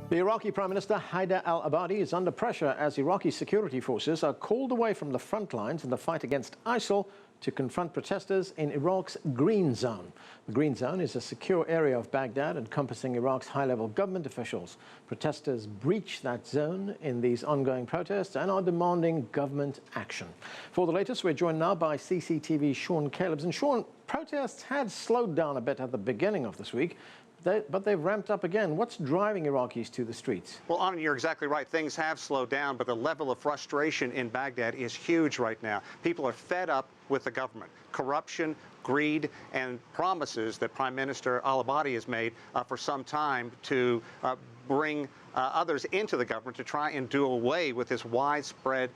The Iraqi Prime Minister Haider al-Abadi is under pressure as Iraqi security forces are called away from the front lines in the fight against ISIL to confront protesters in Iraq's Green Zone. The Green Zone is a secure area of Baghdad encompassing Iraq's high-level government officials. Protesters breach that zone in these ongoing protests and are demanding government action. For the latest, we're joined now by CCTV's Callebs. And Sean, protests had slowed down a bit at the beginning of this week, but they've ramped up again. What's driving Iraqis to the streets? Well, Anand, you're exactly right. Things have slowed down, but the level of frustration in Baghdad is huge right now. People are fed up with the government. Corruption, greed, and promises that Prime Minister al-Abadi has made for some time to bring others into the government to try and do away with this widespread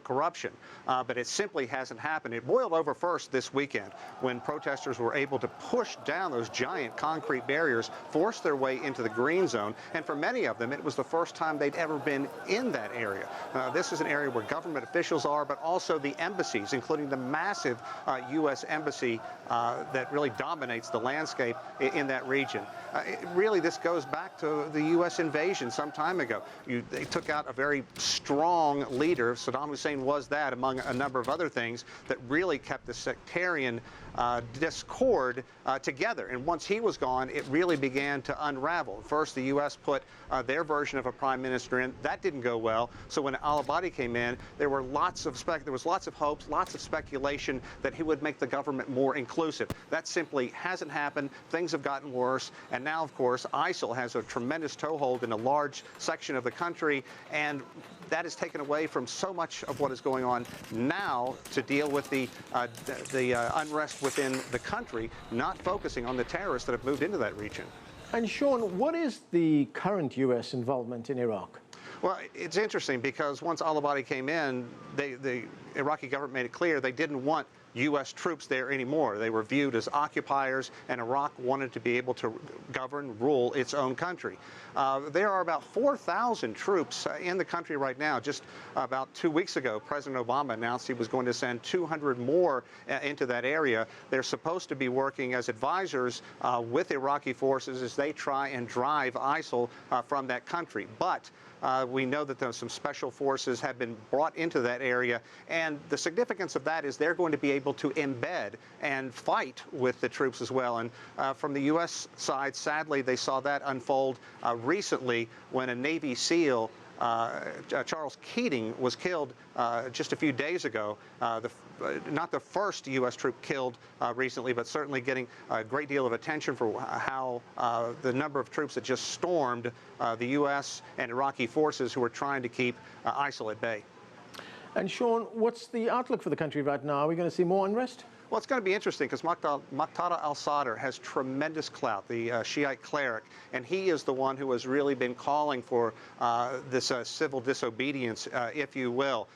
corruption. But it simply hasn't happened. It boiled over first this weekend when protesters were able to push down those giant concrete barriers, force their way into the Green Zone, and for many of them, it was the first time they'd ever been in that area. This is an area where government officials are, but also the embassies, including the massive U.S. embassy that really dominates the landscape in that region. Really, this goes back to the U.S. invasion some time ago. They took out a very strong leader. Saddam Hussein was that, among a number of other things, that really kept the sectarian discord together. And once he was gone, it really began to unravel. First, the U.S. put their version of a prime minister in. That didn't go well. So when al-Abadi came in, there was lots of hopes, lots of speculation that he would make the government more inclusive. That simply hasn't happened. Things have gotten worse. And now, of course, ISIL has a tremendous toehold in a large section of the country, and that is taken away from so much of what is going on now to deal with the unrest within the country, not focusing on the terrorists that have moved into that region. And Sean, what is the current U.S. involvement in Iraq? Well, it's interesting because once al-Abadi came in, the Iraqi government made it clear they didn't want U.S. troops there anymore. They were viewed as occupiers, and Iraq wanted to be able to govern, rule its own country. There are about 4,000 troops in the country right now. Just about 2 weeks ago, President Obama announced he was going to send 200 more into that area. They're supposed to be working as advisors with Iraqi forces as they try and drive ISIL from that country. But we know that some special forces have been brought into that area, and the significance of that is they're going to be able to embed and fight with the troops as well. And from the U.S. side, sadly, they saw that unfold recently when a Navy SEAL, Charles Keating, was killed just a few days ago. Not the first U.S. troop killed recently, but certainly getting a great deal of attention for how the number of troops that just stormed the U.S. and Iraqi forces who were trying to keep ISIL at bay. And Sean, what's the outlook for the country right now? Are we going to see more unrest? Well, it's going to be interesting because Muqtada al-Sadr has tremendous clout, the Shiite cleric, and he is the one who has really been calling for this civil disobedience, if you will.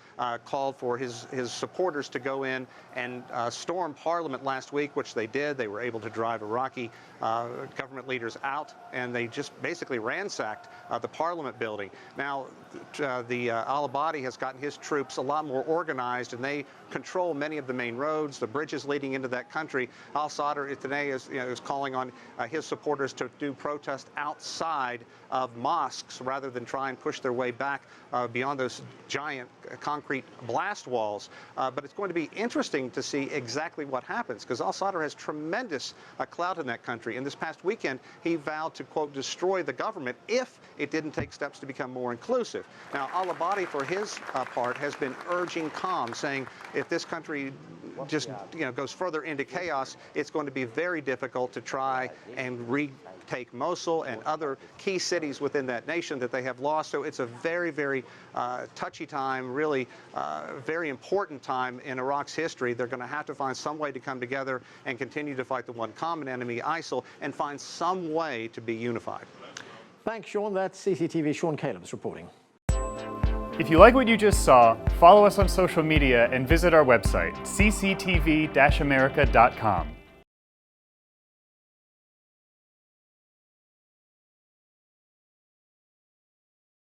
Called for his supporters to go in and storm Parliament last week, which they did. They were able to drive Iraqi government leaders out, and they just basically ransacked the Parliament building. Now, the al-Abadi has gotten his troops a lot more organized, and they control many of the main roads, the bridges leading into that country. Al-Sadr today is calling on his supporters to do protest outside of mosques rather than try and push their way back beyond those giant concrete blast walls. But it's going to be interesting to see exactly what happens, because al-Sadr has tremendous clout in that country. And this past weekend, he vowed to, quote, destroy the government if it didn't take steps to become more inclusive. Now, al-Abadi, for his part, has been urging calm, saying if this country just goes further into chaos, it's going to be very difficult to try and retake Mosul and other key cities within that nation that they have lost. So it's a very, very touchy time, really very important time in Iraq's history. They're going to have to find some way to come together and continue to fight the one common enemy, ISIL, and find some way to be unified. Thanks, Sean. That's CCTV's Callebs reporting. If you like what you just saw, follow us on social media and visit our website, cctv-america.com.